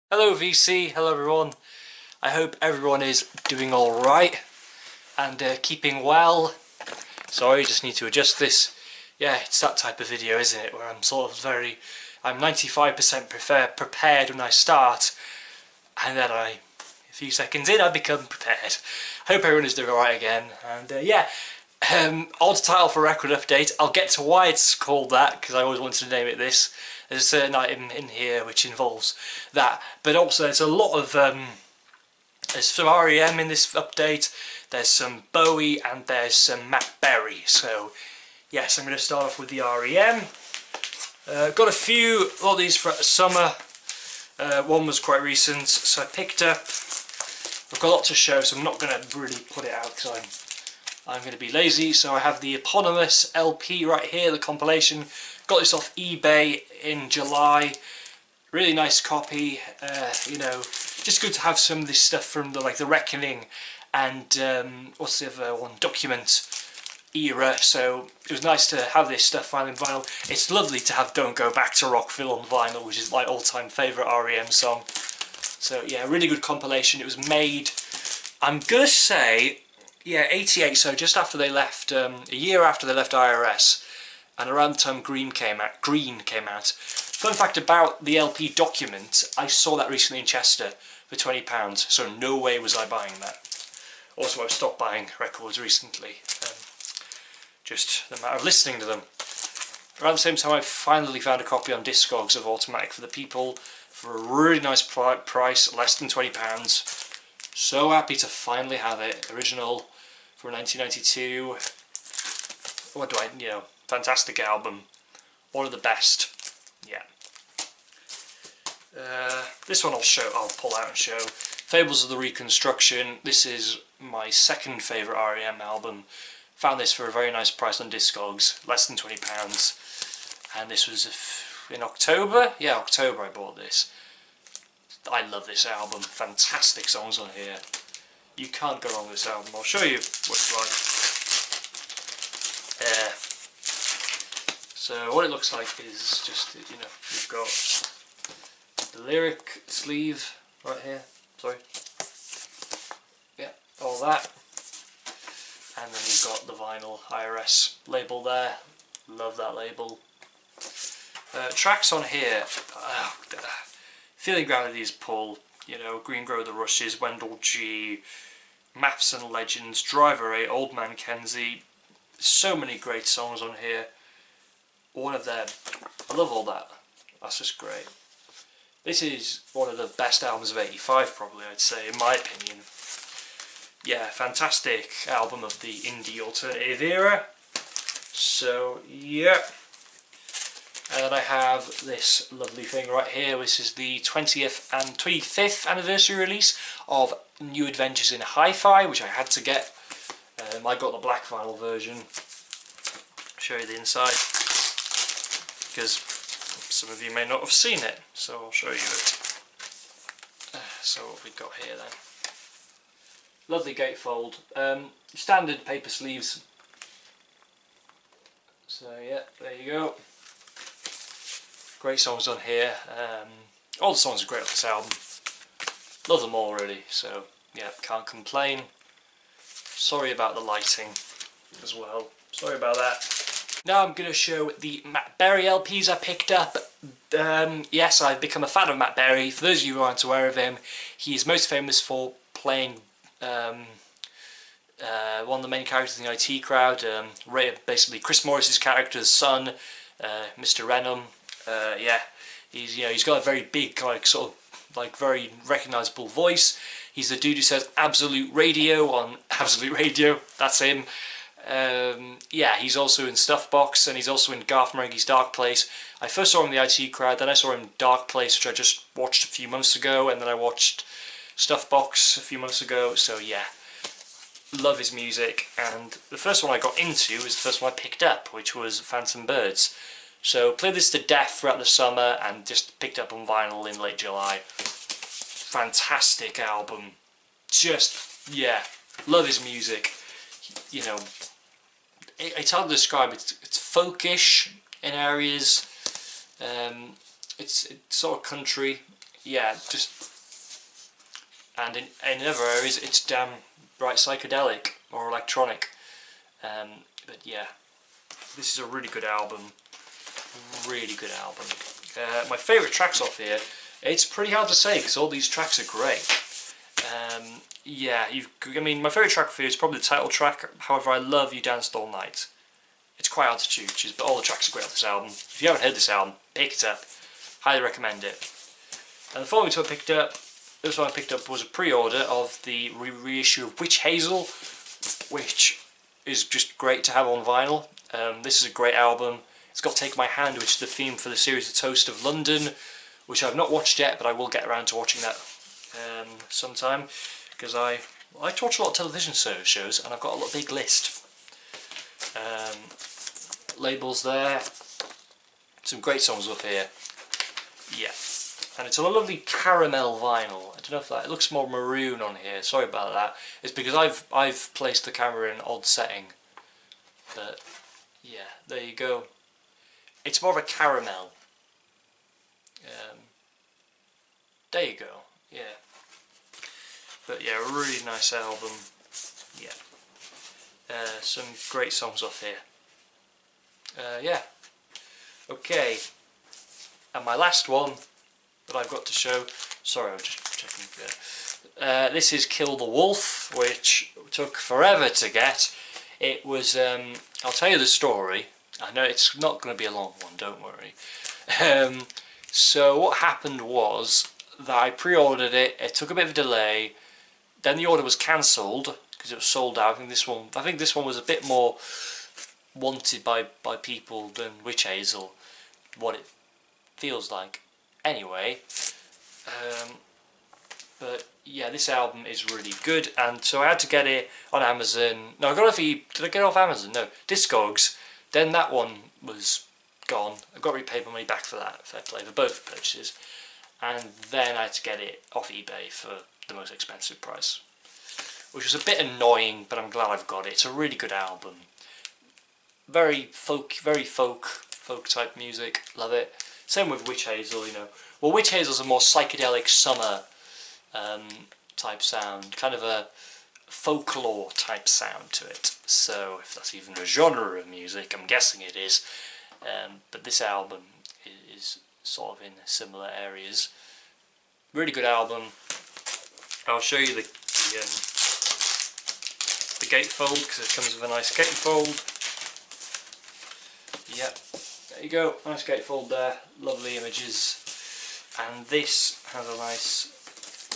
Hello VC, hello everyone. I hope everyone is doing alright and keeping well. Sorry, just need to adjust this. Yeah, it's that type of video, isn't it, where I'm sort of I'm 95% prepared when I start, and then a few seconds in I become prepared. Hope everyone is doing alright again, and odd title for record update. I'll get to why it's called that, because I always wanted to name it this. There's a certain item in here which involves that, but also there's a lot of there's some REM in this update, there's some Bowie, and there's some Matt Berry. So yes, I'm going to start off with the REM. Got a lot of these for summer. One was quite recent, so I picked up. I've got a lot to show, so I'm not going to really put it out because I'm going to be lazy. So I have the eponymous LP right here, the compilation. Got this off eBay in July. Really nice copy. You know, just good to have some of this stuff from the Reckoning and what's the other one, Document era. So it was nice to have this stuff finally on vinyl. It's lovely to have Don't Go Back to Rockville on vinyl, which is my all-time favourite REM song. So yeah, really good compilation. It was made, I'm gonna say, yeah, 88, so just after they left, a year after they left IRS, and around the time Green came out. Fun fact about the LP Document, I saw that recently in Chester for £20, so no way was I buying that. Also, I've stopped buying records recently, just the matter of listening to them. Around the same time, I finally found a copy on Discogs of Automatic for the People for a really nice price, less than £20. So happy to finally have it. Original from 1992. What do I, fantastic album. One of the best. Yeah. This one I'll pull out and show. Fables of the Reconstruction. This is my second favourite REM album. Found this for a very nice price on Discogs, less than £20. And this was in October? Yeah, October I bought this. I love this album. Fantastic songs on here. You can't go wrong with this album. I'll show you what it's like. So what it looks like is just, you've got the lyric sleeve right here. Sorry. Yeah, all that. And then you've got the vinyl IRS label there. Love that label. Tracks on here. Feeling Grounded is Pull, Green Grow the Rushes, Wendell G, Maps and Legends, Driver A, Old Man Kenzie. So many great songs on here. One of them, I love all that. That's just great. This is one of the best albums of '85, probably, I'd say, in my opinion. Yeah, fantastic album of the indie alternative era. So, yeah. And then I have this lovely thing right here. This is the 20th and 25th anniversary release of New Adventures in Hi-Fi, which I had to get. I got the black vinyl version. I'll show you the inside, because some of you may not have seen it, so I'll show you it. So what we've got here then. Lovely gatefold. Standard paper sleeves. So yeah, there you go. Great songs on here. All the songs are great on this album. Love them all really, so yeah, can't complain. Sorry about the lighting as well. Sorry about that. Now I'm going to show the Matt Berry LPs I picked up. Yes, I've become a fan of Matt Berry. For those of you who aren't aware of him, he is most famous for playing one of the main characters in the IT Crowd. Basically Chris Morris's character's son, Mr. Renham. Yeah, he's got a very big, very recognisable voice. He's the dude who says Absolute Radio on Absolute Radio. That's him. Yeah, he's also in Stuffbox, and he's also in Garth Marenghi's Dark Place. I first saw him in the IT Crowd, then I saw him in Dark Place, which I just watched a few months ago, and then I watched Stuffbox a few months ago. So yeah, love his music. And the first one I got into was the first one I picked up, which was Phantom Birds. So played this to death throughout the summer and just picked up on vinyl in late July. Fantastic album. Just, yeah, love his music. It's hard to describe. It's folkish in areas. It's sort of country yeah, just, and in other areas it's damn right psychedelic or electronic. But yeah, this is a really good album. Really good album. My favourite tracks off here, it's pretty hard to say because all these tracks are great. Yeah, I mean, my favourite track off here is probably the title track. However, I love You Danced All Night. It's quite hard to choose, but all the tracks are great on this album. If you haven't heard this album, pick it up. Highly recommend it. And the following one I picked up, this one I picked up was a pre-order of the reissue of Witch Hazel, which is just great to have on vinyl. This is a great album. It's got Take My Hand, which is the theme for the series The Toast of London, which I've not watched yet, but I will get around to watching that sometime, because I watch a lot of television shows and I've got a big list. Labels there, some great songs up here. Yeah, and it's a lovely caramel vinyl. I don't know if it looks more maroon on here. Sorry about that. It's because I've placed the camera in an odd setting. But yeah, there you go. It's more of a caramel. There you go. Yeah. But yeah, a really nice album. Yeah. Some great songs off here. Yeah. Okay. And my last one that I've got to show. Sorry, I'm just checking. This is Kill the Wolf, which took forever to get. It was. I'll tell you the story. I know it's not going to be a long one. Don't worry. So what happened was that I pre-ordered it. It took a bit of a delay. Then the order was cancelled because it was sold out. I think this one was a bit more wanted by people than Witch Hazel. What it feels like. Anyway, but yeah, this album is really good, and so I had to get it on Amazon. No, I got it off did I get it off Amazon? No, Discogs. Then that one was gone. I got repaid my money back for that. Fair play for both purchases. And then I had to get it off eBay for the most expensive price, which was a bit annoying, but I'm glad I've got it. It's a really good album. Very folk type music. Love it. Same with Witch Hazel, you know. Well, Witch Hazel's a more psychedelic summer type sound, kind of a folklore type sound to it. So, if that's even a genre of music, I'm guessing it is. But this album is sort of in similar areas. Really good album. I'll show you the gatefold, because it comes with a nice gatefold. Yep. There you go, nice gatefold there, lovely images, and this has a nice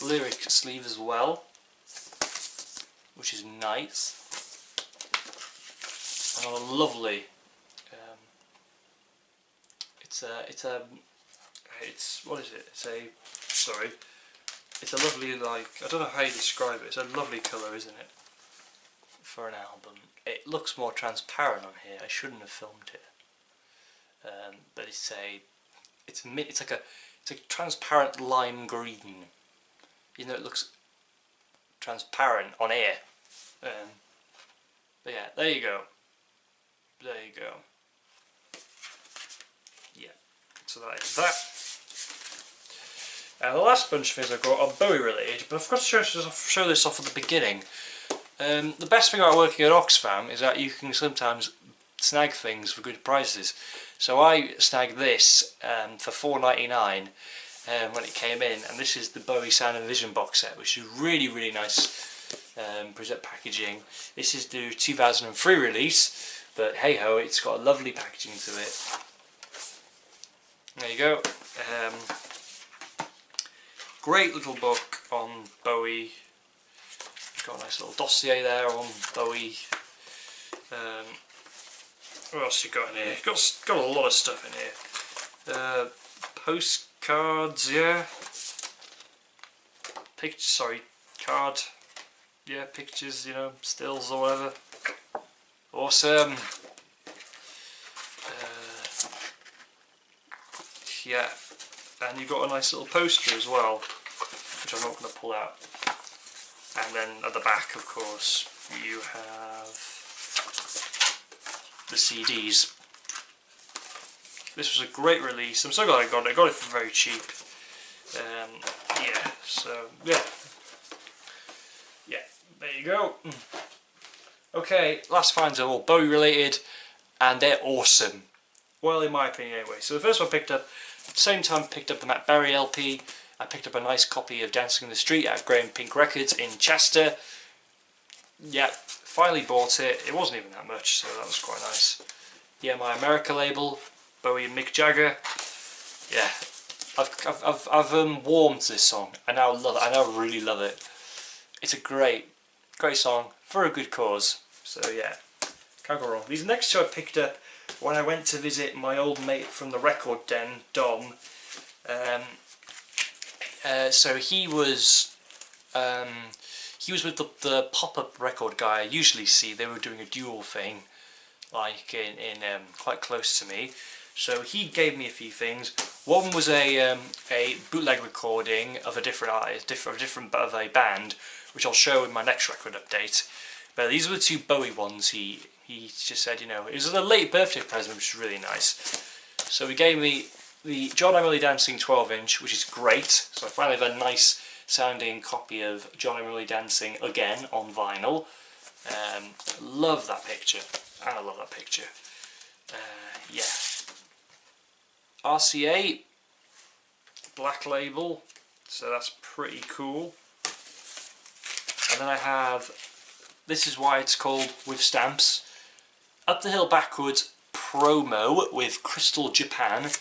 lyric sleeve as well, which is nice, and a lovely, what is it, it's a lovely, like, I don't know how you describe it, it's a lovely colour, isn't it, for an album. It looks more transparent on here, I shouldn't have filmed it. But it's like a transparent lime green. You know, it looks transparent on air. But yeah, there you go. There you go. Yeah. So that is that. And the last bunch of things I've got are Bowie related, but I've got to show this off at the beginning. The best thing about working at Oxfam is that you can sometimes snag things for good prices. So I snagged this for $4.99 when it came in, and this is the Bowie Sound and Vision box set, which is really, really nice packaging. This is the 2003 release, but hey ho, it's got a lovely packaging to it. There you go. Great little book on Bowie. Got a nice little dossier there on Bowie. What else you got in here? Got a lot of stuff in here. Postcards, yeah. Card. Yeah, pictures, you know, stills or whatever. Awesome. Yeah, and you've got a nice little poster as well, which I'm not going to pull out. And then at the back, of course, you have the CDs. This was a great release. I'm so glad I got it. I got it for very cheap. Yeah, so yeah, there you go. Okay, last finds are all Bowie related, and they're awesome. Well, in my opinion anyway. So the first one I picked up, same time I picked up the Matt Berry LP. I picked up a nice copy of Dancing in the Street at Graham Pink Records in Chester. Yeah, finally bought it. It wasn't even that much, so that was quite nice. Yeah, my America label, Bowie and Mick Jagger. Yeah, I've warmed to this song. I now love it. I now really love it. It's a great song for a good cause. So yeah, can't go wrong. These next two I picked up when I went to visit my old mate from the Record Den, Dom. So he was with the pop-up record guy I usually see. They were doing a dual thing, like in quite close to me. So he gave me a few things. One was a bootleg recording of a different artist, of a band, which I'll show in my next record update. But these were the two Bowie ones. He just said, you know, it was a late birthday present, which was really nice. So he gave me the John I'm Only Dancing 12-inch, which is great. So I finally have a nice sounding copy of John I'm Only Dancing again on vinyl. Love that picture. I love that picture. Yeah. RCA Black Label, so that's pretty cool. And then I have, this is why it's called With Stamps, Up the Hill Backwards promo with Crystal Japan.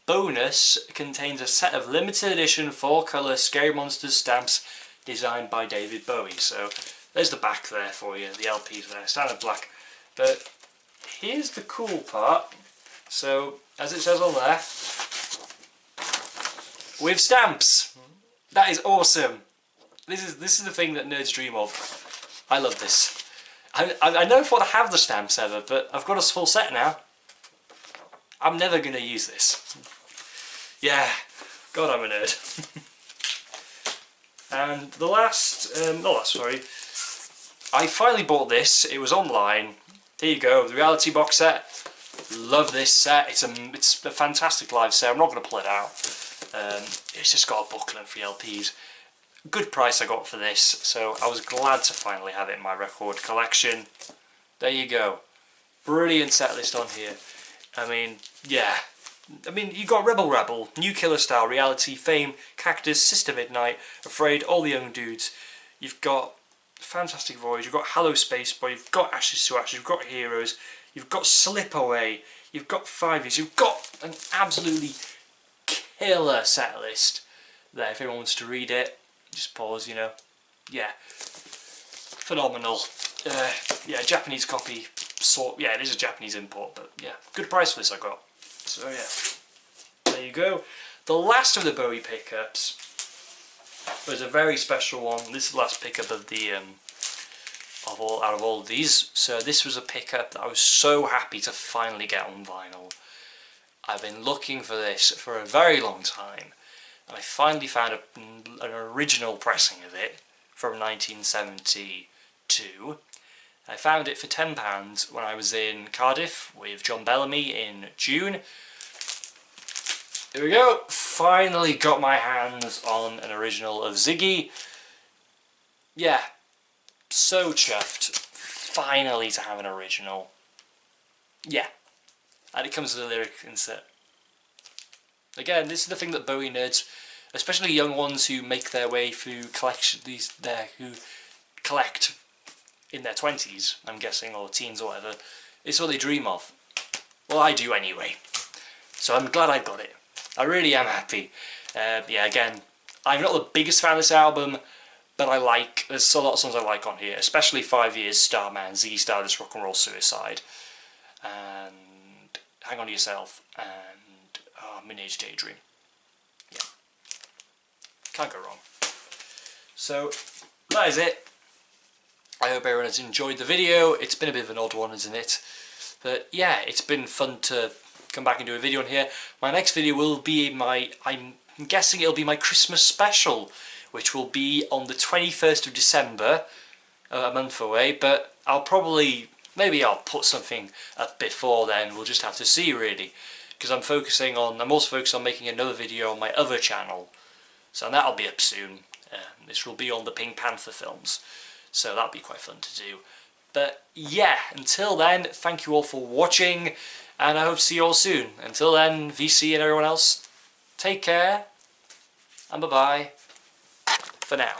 Bonus contains a set of limited edition 4-colour Scary Monsters stamps designed by David Bowie. So there's the back there for you, the LP's there, standard black. But here's the cool part. So, as it says on there, with stamps. That is awesome. This is the thing that nerds dream of. I love this. I never thought I'd have the stamps ever, but I've got a full set now. I'm never going to use this. Yeah, God, I'm a nerd. And the last, sorry. I finally bought this. It was online. Here you go, the Reality box set. Love this set. It's a fantastic live set. I'm not going to pull it out. It's just got a booklet and 3 LPs. Good price I got for this, so I was glad to finally have it in my record collection. There you go. Brilliant set list on here. I mean, yeah. I mean, you got Rebel Rebel, New Killer Style, Reality, Fame, Cactus, Sister Midnight, Afraid, All the Young Dudes. You've got Fantastic Voyage, you've got Hello Space Boy, you've got Ashes to Ashes, you've got Heroes, you've got Slip Away, you've got 5 Years, you've got an absolutely killer set list there. If anyone wants to read it, just pause, you know. Yeah, phenomenal. Yeah, Japanese copy, yeah, it is a Japanese import, but yeah, good price for this I got. So yeah, there you go. The last of the Bowie pickups was a very special one. This is the last pickup of the out of all of these. So this was a pickup that I was so happy to finally get on vinyl. I've been looking for this for a very long time, and I finally found an original pressing of it from 1972. I found it for £10 when I was in Cardiff with John Bellamy in June. Here we go, finally got my hands on an original of Ziggy. Yeah, so chuffed, finally to have an original. Yeah, and it comes with a lyric insert. Again, this is the thing that Bowie nerds, especially young ones who make their way through who collect in their 20s, I'm guessing, or teens or whatever, it's what they dream of. Well, I do anyway. So I'm glad I got it. I really am happy. Yeah, again, I'm not the biggest fan of this album, but there's a lot of songs I like on here, especially 5 Years, Starman, Ziggy Stardust, Rock and Roll Suicide, and Hang On to Yourself, and Midnight Daydream. Yeah. Can't go wrong. So, that is it. I hope everyone has enjoyed the video. It's been a bit of an odd one, isn't it? But yeah, it's been fun to come back and do a video on here. My next video will be I'm guessing it'll be my Christmas special, which will be on the 21st of December, a month away, but maybe I'll put something up before then. We'll just have to see, really, because I'm also focused on making another video on my other channel, So that'll be up soon. This will be on the Pink Panther films, so that'll be quite fun to do. But yeah, until then, thank you all for watching, and I hope to see you all soon. Until then, VC and everyone else, take care, and bye-bye for now.